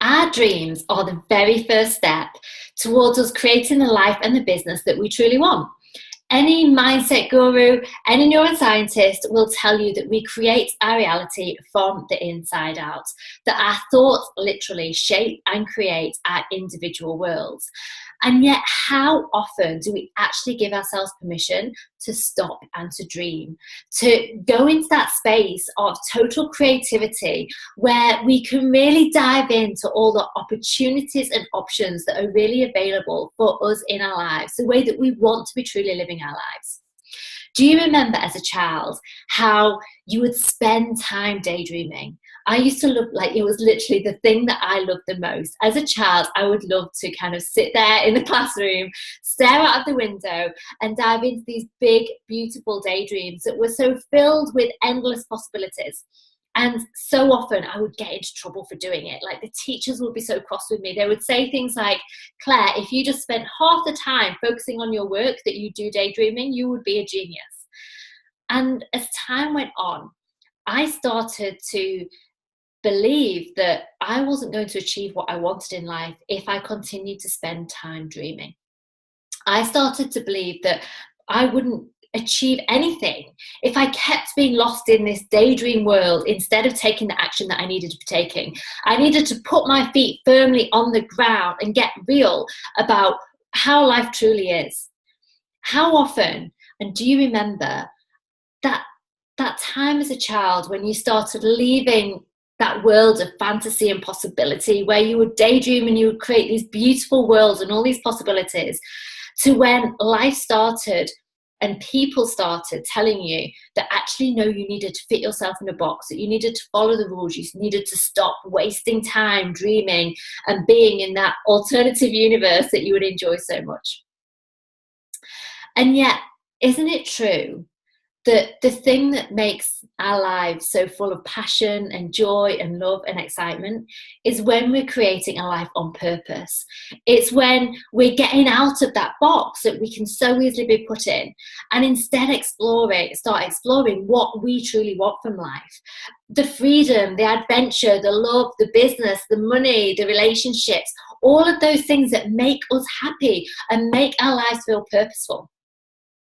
Our dreams are the very first step towards us creating the life and the business that we truly want. Any mindset guru, any neuroscientist will tell you that we create our reality from the inside out, that our thoughts literally shape and create our individual worlds. And yet, how often do we actually give ourselves permission to stop and to dream, to go into that space of total creativity where we can really dive into all the opportunities and options that are really available for us in our lives, the way that we want to be truly living our lives? Do you remember as a child how you would spend time daydreaming? I used to love, like, it was literally the thing that I loved the most. As a child, I would love to kind of sit there in the classroom, stare out of the window, and dive into these big, beautiful daydreams that were so filled with endless possibilities. And so often I would get into trouble for doing it. Like, the teachers would be so cross with me. They would say things like, Claire, if you just spent half the time focusing on your work that you do daydreaming, you would be a genius. And as time went on, I started to believe that I wasn't going to achieve what I wanted in life if I continued to spend time dreaming. I started to believe that I wouldn't achieve anything if I kept being lost in this daydream world instead of taking the action that I needed to be taking. I needed to put my feet firmly on the ground and get real about how life truly is. How often, and do you remember that time as a child when you started leaving that world of fantasy and possibility, where you would daydream and you would create these beautiful worlds and all these possibilities, to when life started and people started telling you that actually, no, you needed to fit yourself in a box, that you needed to follow the rules, you needed to stop wasting time dreaming and being in that alternative universe that you would enjoy so much. And yet, isn't it true that the thing that makes our lives so full of passion and joy and love and excitement is when we're creating a life on purpose? It's when we're getting out of that box that we can so easily be put in, and instead start exploring what we truly want from life. The freedom, the adventure, the love, the business, the money, the relationships, all of those things that make us happy and make our lives feel purposeful.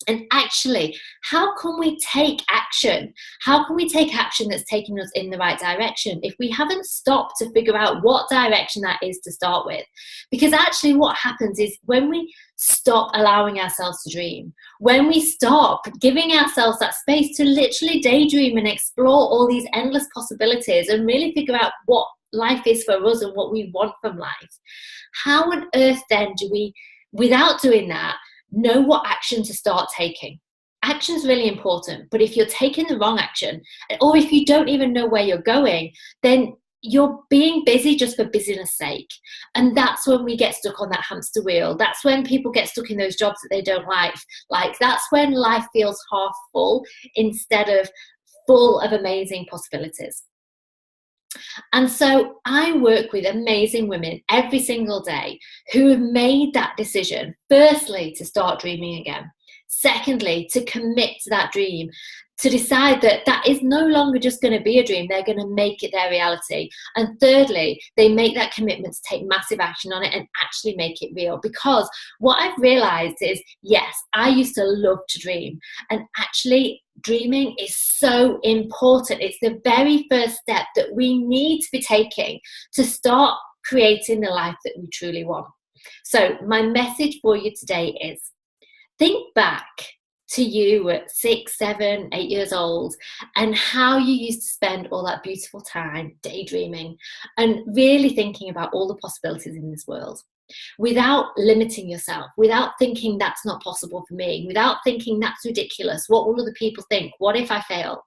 And actually, how can we take action? How can we take action that's taking us in the right direction if we haven't stopped to figure out what direction that is to start with? Because actually what happens is when we stop allowing ourselves to dream, when we stop giving ourselves that space to literally daydream and explore all these endless possibilities and really figure out what life is for us and what we want from life, how on earth then do we, without doing that, know what action to start taking? Action is really important, but if you're taking the wrong action, or if you don't even know where you're going, then you're being busy just for busyness sake. And that's when we get stuck on that hamster wheel. That's when people get stuck in those jobs that they don't like. That's when life feels half full instead of full of amazing possibilities. And so I work with amazing women every single day who have made that decision, firstly, to start dreaming again. Secondly, to commit to that dream, to decide that that is no longer just going to be a dream, they're going to make it their reality. And thirdly, they make that commitment to take massive action on it and actually make it real. Because what I've realized is, yes, I used to love to dream, and actually dreaming is so important. It's the very first step that we need to be taking to start creating the life that we truly want. So my message for you today is, think back to you at 6, 7, 8 years old and how you used to spend all that beautiful time daydreaming and really thinking about all the possibilities in this world, without limiting yourself, without thinking that's not possible for me, without thinking that's ridiculous, what will other people think, what if I fail?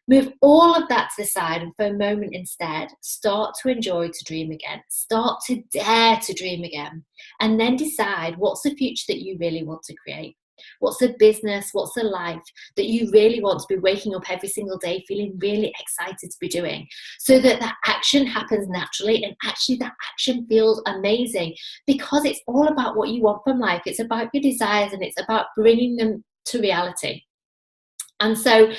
Move all of that to the side and for a moment instead, start to enjoy to dream again. Start to dare to dream again. And then decide what's the future that you really want to create. What's the business, what's the life that you really want to be waking up every single day feeling really excited to be doing, so that that action happens naturally and actually that action feels amazing, because it's all about what you want from life. It's about your desires and it's about bringing them to reality. And so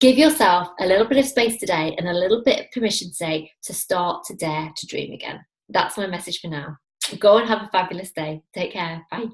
give yourself a little bit of space today and a little bit of permission today to start to dare to dream again. That's my message for now. Go and have a fabulous day. Take care. Bye.